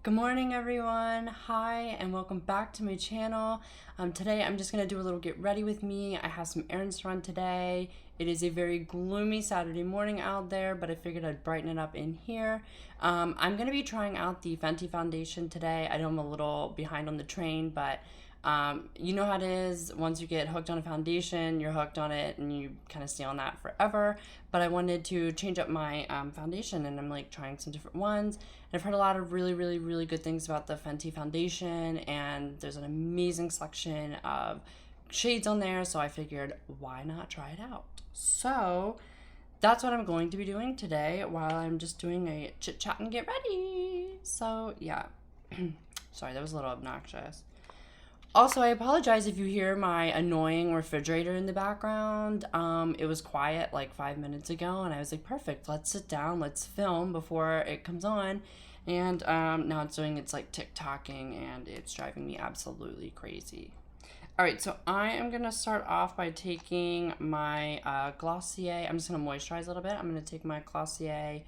Good morning, everyone. Hi, and welcome back to my channel. Today, I'm just going to do a little get ready with me. I have some errands to run today. It is a very gloomy Saturday morning out there, but I figured I'd brighten it up in here. I'm going to be trying out the Fenty foundation today. I know I'm a little behind on the train, but you know how it is. Once you get hooked on a foundation, you're hooked on it and you kind of stay on that forever. But I wanted to change up my foundation, and I'm like trying some different ones. And I've heard a lot of really good things about the Fenty foundation, and there's an amazing selection of shades on there. So I figured, why not try it out? So that's what I'm going to be doing today while I'm just doing a chit chat and get ready. So yeah, sorry, that was a little obnoxious. Also, I apologize if you hear my annoying refrigerator in the background. It was quiet like 5 minutes ago, and I was like, perfect, let's sit down, let's film before it comes on. And now it's doing its like tick-tocking, and it's driving me absolutely crazy. All right, so I am going to start off by taking my Glossier. I'm just going to moisturize a little bit. I'm going to take my Glossier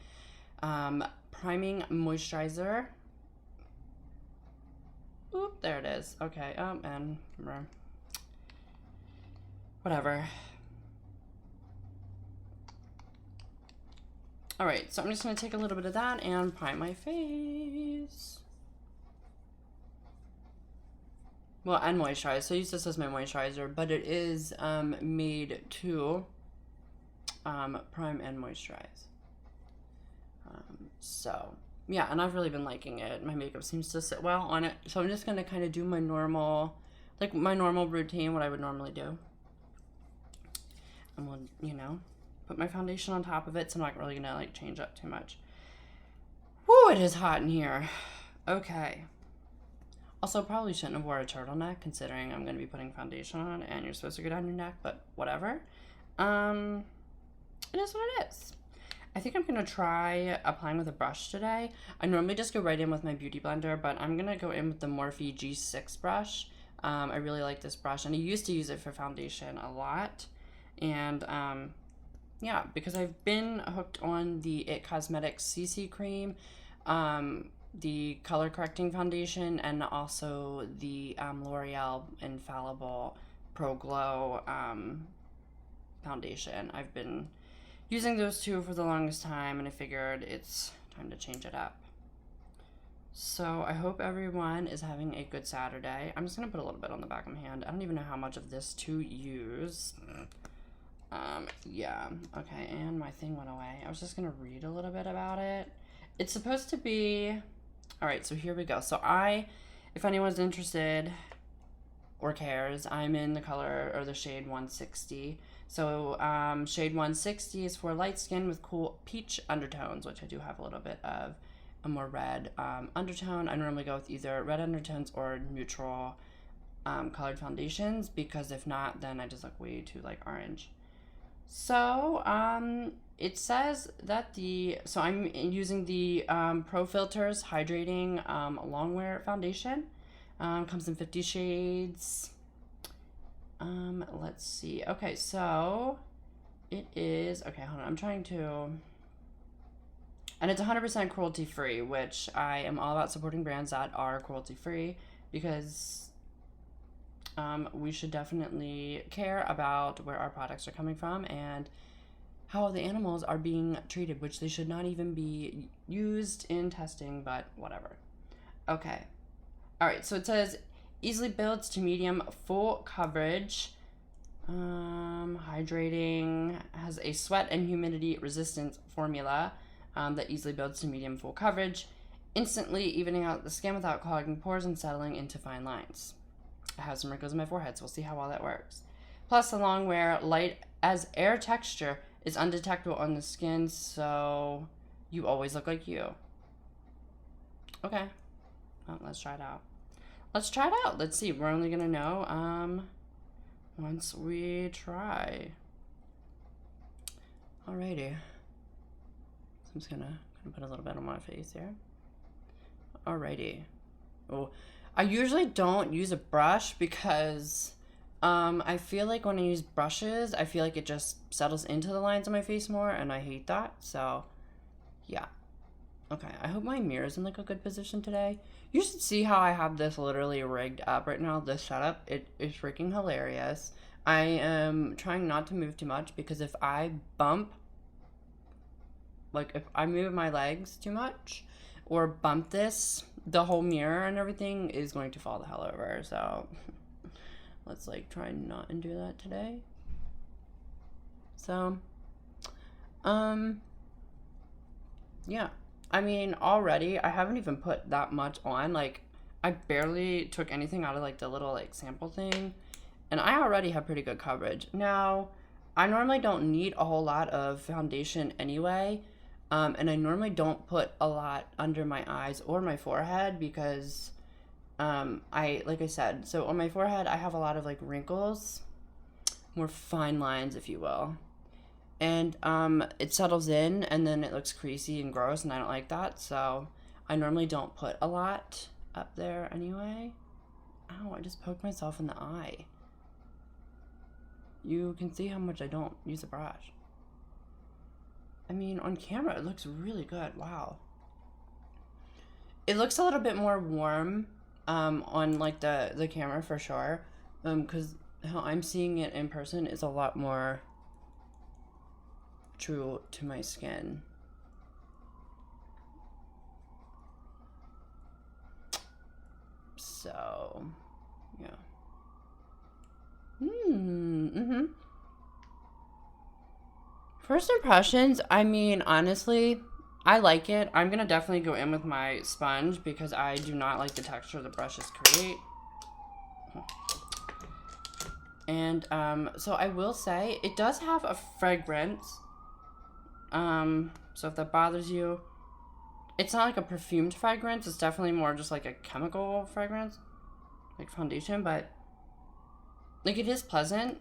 Priming Moisturizer. Oop, there it is. Okay, and whatever. All right, so I'm just gonna take a little bit of that and prime my face. Well, and moisturize. So I use this as my moisturizer, but it is made to prime and moisturize. So yeah, and I've really been liking it. My makeup seems to sit well on it. So I'm just going to kind of do my normal, like my normal routine, what I would normally do. And we'll, you know, put my foundation on top of it. So I'm not really going to like change up too much. Woo, it is hot in here. Okay. Also, probably shouldn't have wore a turtleneck considering I'm going to be putting foundation on and you're supposed to go down your neck, but whatever. It is what it is. I think I'm going to try applying with a brush today. I normally just go right in with my beauty blender, but I'm going to go in with the Morphe G6 brush. I really like this brush, and I used to use it for foundation a lot. And yeah, because I've been hooked on the It Cosmetics CC cream, the color correcting foundation, and also the L'Oreal Infallible Pro Glow foundation. I've been using those two for the longest time, and I figured it's time to change it up. So I hope everyone is having a good Saturday. I'm just gonna put a little bit on the back of my hand. I don't even know how much of this to use. Yeah, okay, and my thing went away. I was just gonna read a little bit about it. It's supposed to be, all right, so here we go. So if anyone's interested or cares, I'm in the color or the shade 160. So shade 160 is for light skin with cool peach undertones, which I do have a little bit of a more red undertone. I normally go with either red undertones or neutral colored foundations, because if not, then I just look way too like orange. So it says that so I'm using the Pro Filt'r's Hydrating Longwear foundation. Comes in 50 shades. Let's see. Okay, so it is, okay, hold on. I'm trying to, and it's 100% cruelty free, which I am all about supporting brands that are cruelty free, because we should definitely care about where our products are coming from and how the animals are being treated, which they should not even be used in testing, but whatever. Okay. All right, so it says easily builds to medium full coverage. Hydrating, has a sweat and humidity resistant formula that easily builds to medium full coverage, instantly evening out the skin without clogging pores and settling into fine lines. I have some wrinkles in my forehead, so we'll see how well that works. Plus, the Longwear light as air texture is undetectable on the skin, so you always look like you. Okay, well, let's try it out. Let's try it out. Let's see. We're only gonna know once we try. Alrighty. So I'm just gonna put a little bit on my face here. Alrighty. Oh, I usually don't use a brush because I feel like when I use brushes, I feel like it just settles into the lines of my face more, and I hate that. So yeah. Okay, I hope my mirror's in like a good position today. You should see how I have this literally rigged up right now. This setup, it is freaking hilarious. I am trying not to move too much because if I bump, like if I move my legs too much or bump this, the whole mirror and everything is going to fall the hell over. So let's like try not and do that today. So, yeah. I mean, already, I haven't even put that much on. Like, I barely took anything out of, like, the little, like, sample thing. And I already have pretty good coverage. Now, I normally don't need a whole lot of foundation anyway. And I normally don't put a lot under my eyes or my forehead because, like I said, so on my forehead, I have a lot of, like, wrinkles. More fine lines, if you will. And it settles in and then it looks creasy and gross and I don't like that, so I normally don't put a lot up there anyway. Ow, I just poked myself in the eye. You can see how much I don't use a brush. I mean, on camera it looks really good. Wow. It looks a little bit more warm on like the camera for sure, because how I'm seeing it in person is a lot more true to my skin. So, yeah. First impressions, I mean, honestly, I like it. I'm gonna definitely go in with my sponge because I do not like the texture the brushes create. And, so I will say, it does have a fragrance. So if that bothers you, it's not like a perfumed fragrance. It's definitely more just like a chemical fragrance, like foundation, but like it is pleasant.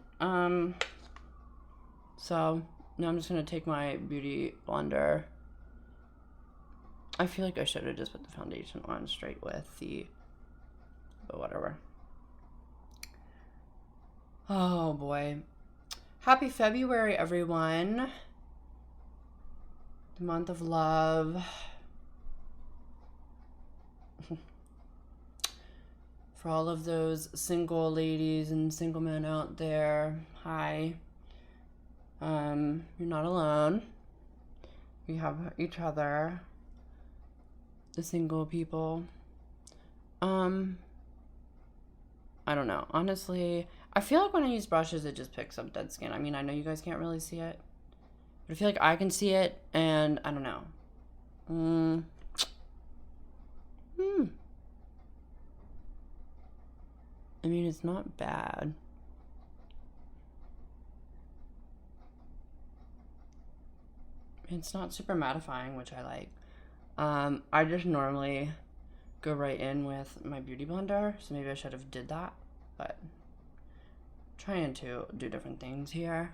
So now I'm just gonna take my beauty blender. I feel like I should have just put the foundation on straight with the, but whatever. Oh boy. Happy February, everyone. The month of love. For all of those single ladies and single men out there, hi. You're not alone. We have each other. The single people. I don't know. Honestly, I feel like when I use brushes, it just picks up dead skin. I mean, I know you guys can't really see it, but I feel like I can see it, and I don't know. I mean, it's not bad. It's not super mattifying, which I like. I just normally go right in with my beauty blender, so maybe I should have did that, but trying to do different things here.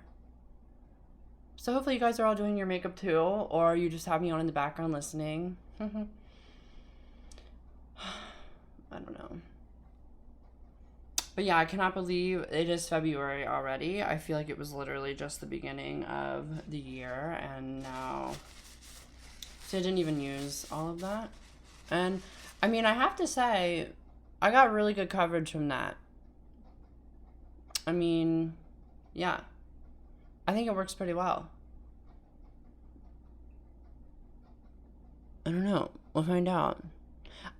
So hopefully you guys are all doing your makeup too, or you just have me on in the background listening. I don't know. But yeah, I cannot believe it is February already. I feel like it was literally just the beginning of the year, and now... So I didn't even use all of that. And, I mean, I have to say, I got really good coverage from that. I mean, yeah. I think it works pretty well. I don't know. We'll find out.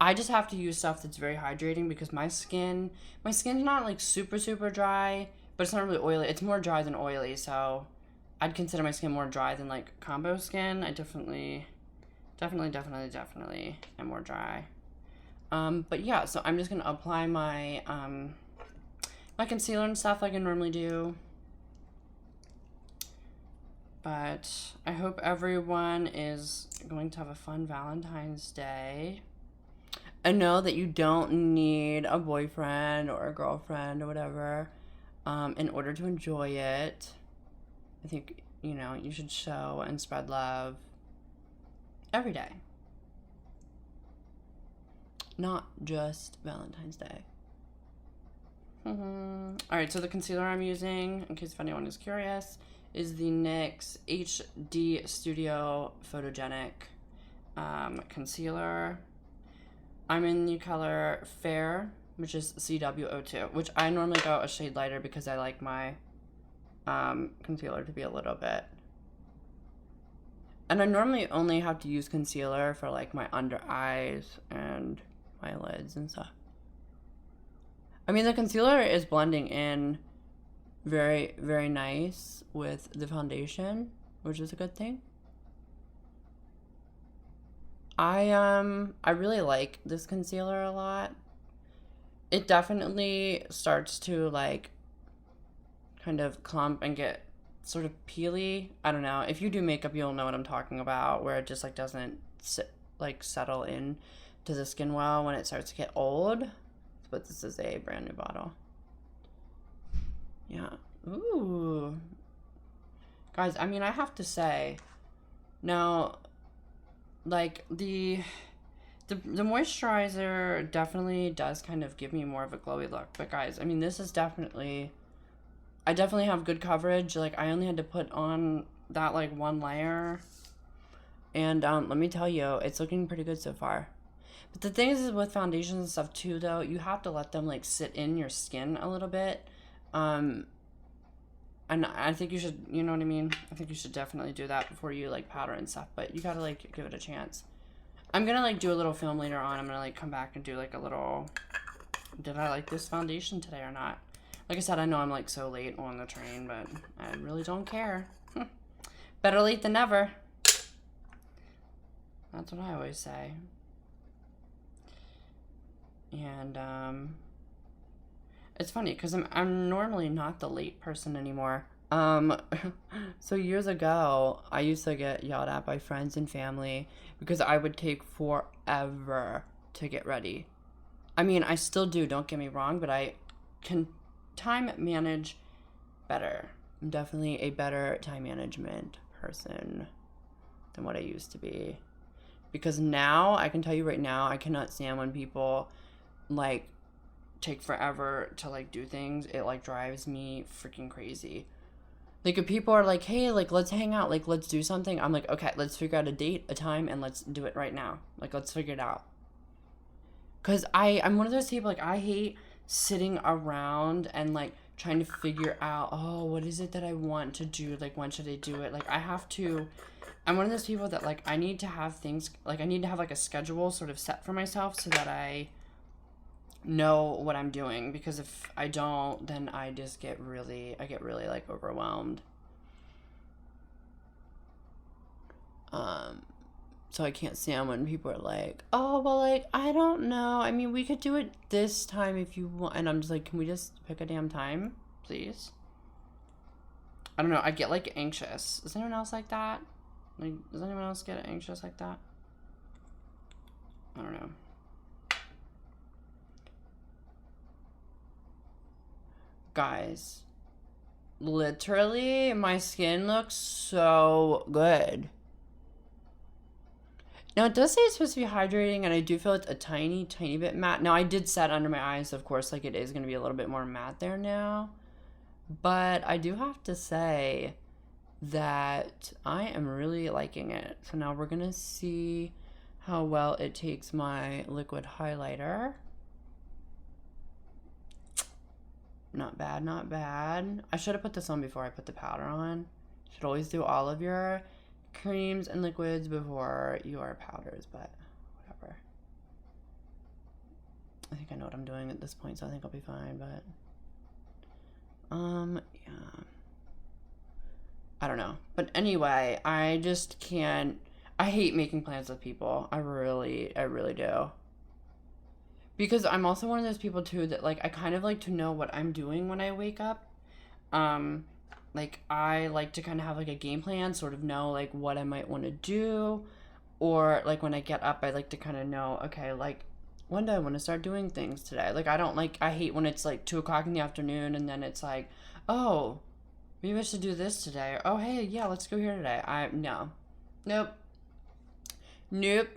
I just have to use stuff that's very hydrating because my skin's not like super, super dry, but it's not really oily. It's more dry than oily, so I'd consider my skin more dry than like combo skin. I definitely am more dry. But yeah, so I'm just gonna apply my my concealer and stuff like I normally do. But I hope everyone is going to have a fun Valentine's Day. I know that you don't need a boyfriend or a girlfriend or whatever in order to enjoy it. I think, you know, you should show and spread love every day. Not just Valentine's Day. Alright, so the concealer I'm using, in case if anyone is curious, is the NYX HD Studio Photogenic. concealer. I'm in the color Fair, which is CW02, which I normally go a shade lighter because I like my concealer to be a little bit. And I normally only have to use concealer for like my under eyes and my lids and stuff. I mean, the concealer is blending in very, very nice with the foundation, which is a good thing. I really like this concealer a lot. It definitely starts to like kind of clump and get sort of peely. I don't know. If you do makeup, you'll know what I'm talking about, where it just like doesn't settle in to the skin well when it starts to get old. But this is a brand new bottle. Yeah. Ooh. Guys, I mean, I have to say, now, like, the moisturizer definitely does kind of give me more of a glowy look. But guys, I mean, this is definitely, I definitely have good coverage. Like, I only had to put on that, like, one layer. And let me tell you, it's looking pretty good so far. But the thing is with foundations and stuff too, though, you have to let them like sit in your skin a little bit. And I think you should, you know what I mean? I think you should definitely do that before you like powder and stuff, but you gotta like give it a chance. I'm gonna like do a little film later on. I'm gonna like come back and do like a little, did I like this foundation today or not? Like I said, I know I'm like so late on the train, but I really don't care. Better late than never. That's what I always say. And it's funny because I'm normally not the late person anymore. So years ago, I used to get yelled at by friends and family because I would take forever to get ready. I mean, I still do, don't get me wrong, but I can time manage better. I'm definitely a better time management person than what I used to be. Because now, I can tell you right now, I cannot stand when people like take forever to like do things. It like drives me freaking crazy. Like if people are like, hey, like let's hang out, like let's do something, I'm like, okay, let's figure out a date, a time, and let's do it right now. Like let's figure it out. Because I'm one of those people, like I hate sitting around and like trying to figure out, oh, what is it that I want to do, like when should I do it. Like I'm one of those people that like I need to have things, like I need to have like a schedule sort of set for myself so that I know what I'm doing, because if I don't, then I just get really like overwhelmed. So I can't stand when people are like, oh, well, like, I don't know. I mean, we could do it this time if you want. And I'm just like, can we just pick a damn time, please? I don't know. I get like anxious. Is anyone else like that? Like, does anyone else get anxious like that? I don't know. Guys, literally, my skin looks so good. Now, it does say it's supposed to be hydrating, and I do feel it's a tiny, tiny bit matte. Now, I did set under my eyes, of course, like it is going to be a little bit more matte there now. But I do have to say that I am really liking it. So now we're going to see how well it takes my liquid highlighter. Not bad, not bad. I should have put this on before I put the powder on. You should always do all of your creams and liquids before your powders, but whatever. I think I know what I'm doing at this point, so I think I'll be fine, but yeah. I don't know. But anyway, I just can't, I hate making plans with people. I really do. Because I'm also one of those people too that like I kind of like to know what I'm doing when I wake up. Like I like to kind of have like a game plan, sort of know like what I might want to do, or like when I get up I like to kind of know, okay, like when do I want to start doing things today? Like I hate when it's like 2 o'clock in the afternoon and then it's like, oh, maybe I should do this today. Or, oh, hey, yeah, let's go here today. Nope,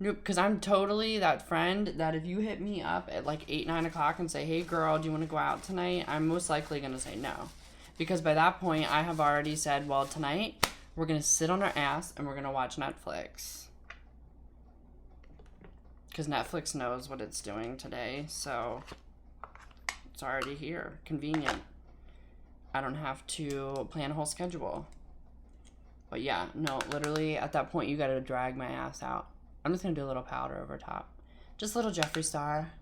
because I'm totally that friend that if you hit me up at like 8, 9 o'clock and say, hey girl, do you want to go out tonight? I'm most likely going to say no. Because by that point, I have already said, well, tonight We're gonna sit on our ass and we're gonna watch Netflix. Because Netflix knows what it's doing today, so it's already here. Convenient. I don't have to plan a whole schedule. But yeah, no, literally at that point you gotta drag my ass out. I'm just gonna do a little powder over top. Just a little Jeffree Star.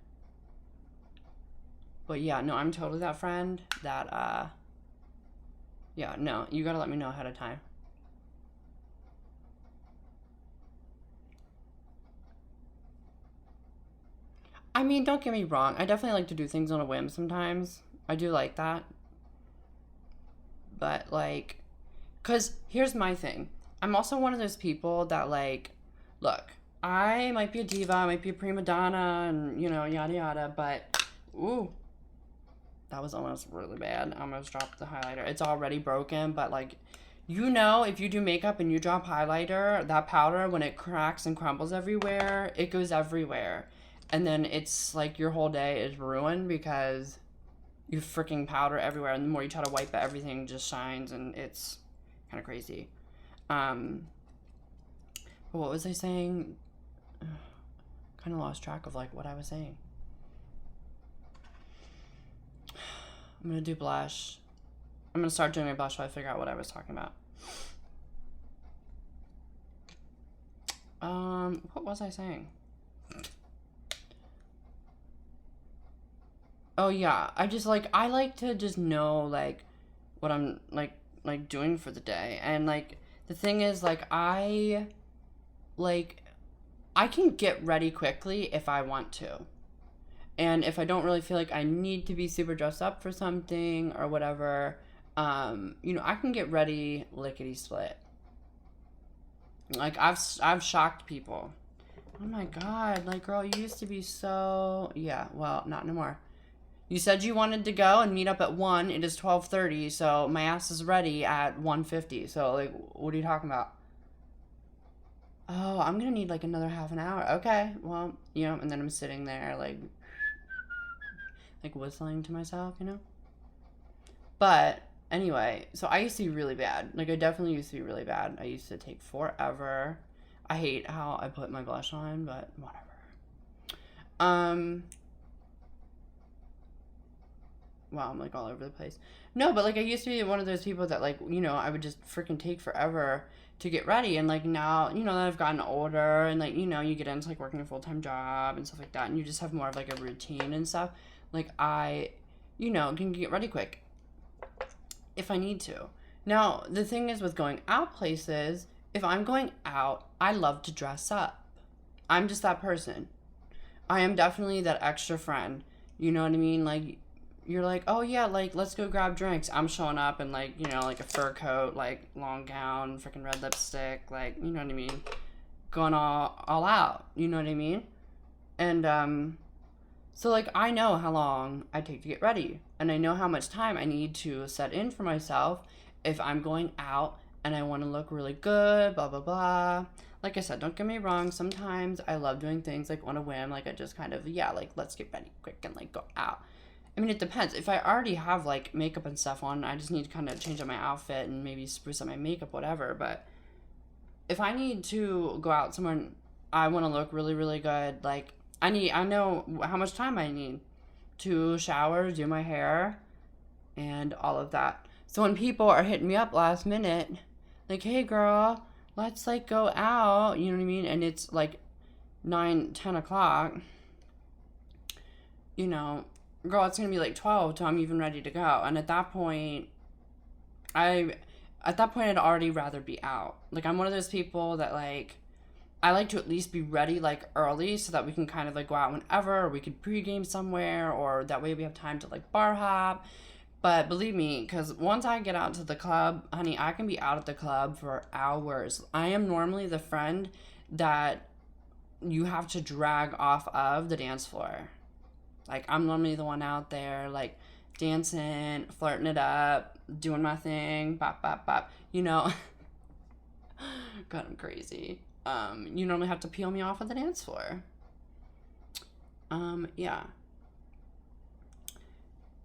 But yeah, no, I'm totally that friend that, yeah, no, you gotta let me know ahead of time. I mean, don't get me wrong. I definitely like to do things on a whim sometimes. I do like that. But, like, because here's my thing. I'm also one of those people that, like, look, I might be a diva, I might be a prima donna, and, you know, yada yada, but, ooh, that was almost really bad. I almost dropped the highlighter. It's already broken, but, like, you know, if you do makeup and you drop highlighter, that powder, when it cracks and crumbles everywhere, it goes everywhere. And then it's like your whole day is ruined because you freaking powder everywhere. And the more you try to wipe it, everything just shines and it's kind of crazy. But what was I saying? Kind of lost track of like what I was saying. I'm going to do blush. I'm going to start doing my blush while I figure out what I was talking about. What was I saying? Oh yeah, I just like, I like to just know like what I'm like doing for the day. And like the thing is like I can get ready quickly if I want to. And if I don't really feel like I need to be super dressed up for something or whatever, you know, I can get ready lickety split. Like I've shocked people. Oh my god, like girl, you used to be so, yeah, well, not anymore. You said you wanted to go and meet up at 1. It is 12:30, so my ass is ready at 1:50. So, like, what are you talking about? Oh, I'm going to need, like, another half an hour. Okay, well, you know, and then I'm sitting there, like whistling to myself, you know? But, anyway, so I used to be really bad. Like, I definitely used to be really bad. I used to take forever. I hate how I put my blush on, but whatever. Wow, I'm like all over the place. No, but like I used to be one of those people that like, you know, I would just freaking take forever to get ready. And like now, you know, that I've gotten older and like, you know, you get into like working a full-time job and stuff like that. And you just have more of like a routine and stuff. Like I, you know, can get ready quick if I need to. Now, the thing is with going out places, if I'm going out, I love to dress up. I'm just that person. I am definitely that extra friend. You know what I mean? Like, you're like, oh yeah, like let's go grab drinks. I'm showing up in like, you know, like a fur coat, like long gown, freaking red lipstick, like, you know what I mean? Going all out, you know what I mean? And so like I know how long I take to get ready, and I know how much time I need to set in for myself if I'm going out and I want to look really good, blah blah blah. Like I said, don't get me wrong, sometimes I love doing things like on a whim, like I just kind of, yeah, like let's get ready quick and like go out. I mean, it depends. If I already have, like, makeup and stuff on, I just need to kind of change up my outfit and maybe spruce up my makeup, whatever. But if I need to go out somewhere and I want to look really, really good, like, I know how much time I need to shower, do my hair, and all of that. So when people are hitting me up last minute, like, hey, girl, let's, like, go out, you know what I mean? And it's, like, 9, 10 o'clock, you know, girl, it's gonna be like 12 till I'm even ready to go. And at that point I'd already rather be out. Like I'm one of those people that like I like to at least be ready like early so that we can kind of like go out whenever, or we could pregame somewhere, or that way we have time to like bar hop. But believe me, because once I get out to the club, honey, I can be out at the club for hours. I am normally the friend that you have to drag off of the dance floor. Like, I'm normally the one out there, like, dancing, flirting it up, doing my thing, bop, bop, bop, you know. God, I'm crazy. You normally have to peel me off of the dance floor. Yeah.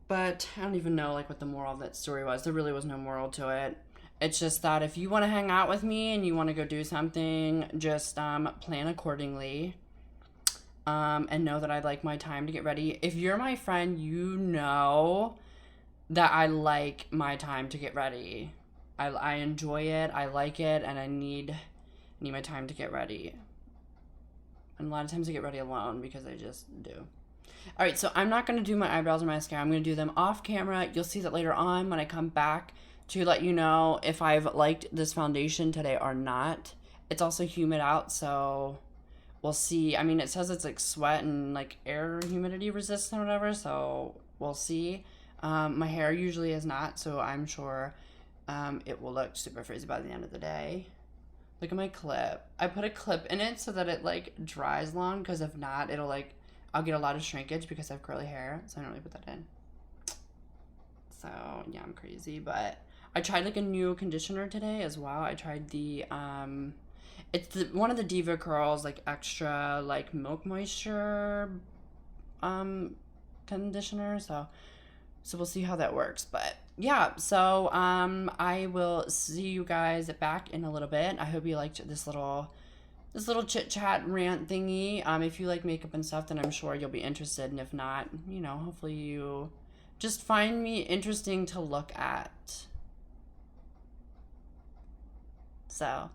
But I don't even know, like, what the moral of that story was. There really was no moral to it. It's just that if you want to hang out with me and you want to go do something, just plan accordingly. And know that I like my time to get ready. If you're my friend, you know that I like my time to get ready. I enjoy it, I like it, and I need my time to get ready. And a lot of times I get ready alone because I just do. All right, so I'm not going to do my eyebrows or mascara. I'm going to do them off camera. You'll see that later on when I come back to let you know if I've liked this foundation today or not. It's also humid out, so we'll see. I mean, it says it's like sweat and like air humidity resistant or whatever, so we'll see. My hair usually is not, so I'm sure it will look super frizzy by the end of the day. Look at my clip. I put a clip in it so that it like dries long, because if not, it'll like, I'll get a lot of shrinkage because I have curly hair, so I don't really put that in. So yeah, I'm crazy, but I tried like a new conditioner today as well. I tried the it's one of the Diva Curls like extra like milk moisture conditioner. So we'll see how that works. But yeah, so I will see you guys back in a little bit. I hope you liked this little chit chat rant thingy. If you like makeup and stuff, then I'm sure you'll be interested. And if not, you know, hopefully you just find me interesting to look at. So,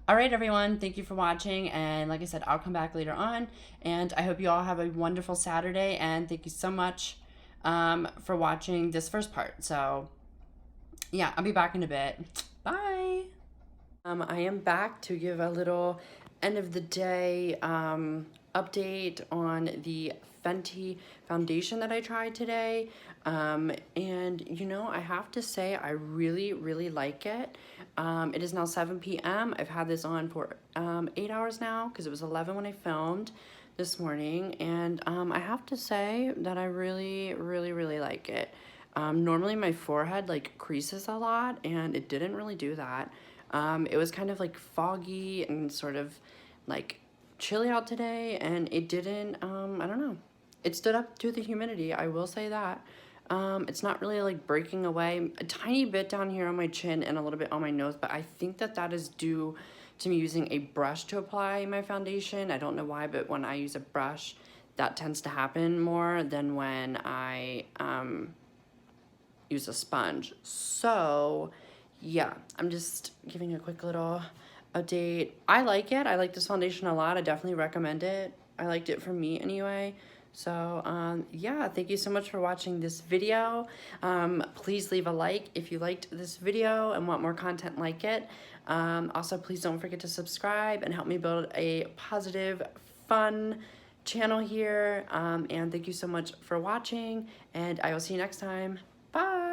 all right, everyone, thank you for watching. And like I said, I'll come back later on. And I hope you all have a wonderful Saturday. And thank you so much for watching this first part. So yeah, I'll be back in a bit. Bye. I am back to give a little end of the day update on the Fenty foundation that I tried today. And you know, I have to say I really like it. It is now 7 p.m. I've had this on for 8 hours now, because it was 11 when I filmed this morning, and I have to say that I really like it. Normally my forehead like creases a lot, and it didn't really do that. It was kind of like foggy and sort of like chilly out today, and it didn't, I don't know. It stood up to the humidity, I will say that. It's not really like breaking away. A tiny bit down here on my chin and a little bit on my nose, but I think that that is due to me using a brush to apply my foundation. I don't know why, but when I use a brush, that tends to happen more than when I use a sponge. So yeah, I'm just giving a quick little update. I like it. I like this foundation a lot. I definitely recommend it. I liked it for me anyway. So yeah, thank you so much for watching this video. Please leave a like if you liked this video and want more content like it. Also, please don't forget to subscribe and help me build a positive, fun channel here. And thank you so much for watching, and I will see you next time. Bye.